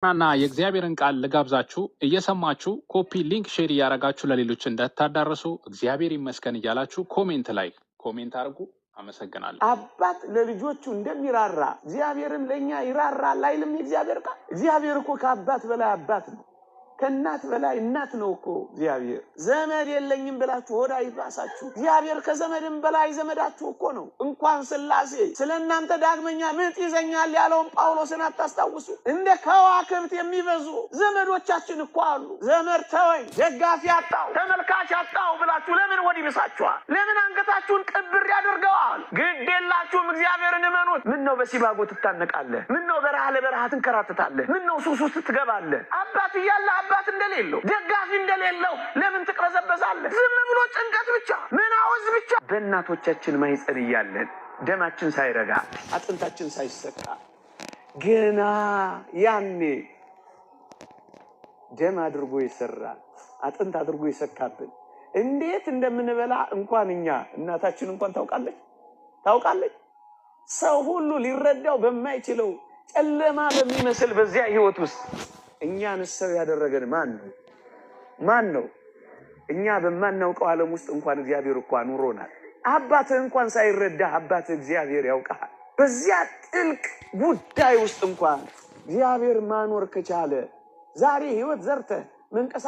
እና የእግዚአብሔርን ቃል ልጋብዛችሁ እየሰማችሁ ኮፒ ሊንክ ሼር እያደረጋችሁ ለሌሎች እንዳታዳርሱ እግዚአብሔር ይመስገን እያላችሁ ኮሜንት ላይ ኮሜንት አድርጉ። አመሰግናለሁ። አባት ለልጆቹ እንደሚራራ እግዚአብሔርም ለኛ ይራራል አይልም እግዚአብሔር ቃል? እግዚአብሔር እኮ ከአባት በላይ አባት ነው። ከእናት በላይ እናት ነው እኮ እግዚአብሔር። ዘመድ የለኝም ብላችሁ ሆዳ ይባሳችሁ፣ እግዚአብሔር ከዘመድም በላይ ዘመዳችሁ እኮ ነው። እንኳን ስላሴ ስለእናንተ ዳግመኛ ምጥ ይዘኛል ያለውን ጳውሎስን አታስታውሱ? እንደ ከዋክብት የሚበዙ ዘመዶቻችን እኮ አሉ። ዘመድ ተወኝ፣ ደጋፊ አጣው፣ ተመልካች አጣው ብላችሁ ለምን ወዲ ብሳችኋል? ለምን አንገታችሁን ቅብር ያደርገዋል? ግድ የላችሁም፣ እግዚአብሔርን እመኑት። ምን ነው በሲባጎ ትታነቃለህ? ምን ነው በረሃ ለበረሃ ትንከራተታለህ? ምን ነው ሱስ ውስጥ ትገባለህ? አባት እያለ አባት እንደሌለው ደጋፊ እንደሌለው ለምን ትቅበዘበዛለህ? ዝም ብሎ ጭንቀት ብቻ ምናወዝ ብቻ። በእናቶቻችን ማይጸን እያለን ደማችን ሳይረጋ አጥንታችን ሳይሰቃ ገና ያኔ ደም አድርጎ ይሰራል አጥንት አድርጎ ይሰካብን እንዴት እንደምንበላ እንኳን እኛ እናታችን እንኳን ታውቃለች። ሰው ሁሉ ሊረዳው በማይችለው ጨለማ በሚመስል በዚያ ህይወት ውስጥ እኛን ሰው ያደረገን ማን ነው? እኛ በማናውቀው ዓለም ውስጥ እንኳን እግዚአብሔር እንኳን ኑሮናል። አባትህ እንኳን ሳይረዳ አባትህ እግዚአብሔር ያውቃል። በዚያ ጥልቅ ጉዳይ ውስጥ እንኳን እግዚአብሔር ማኖር ከቻለ ዛሬ ህይወት ዘርተህ መንቀሳቀስ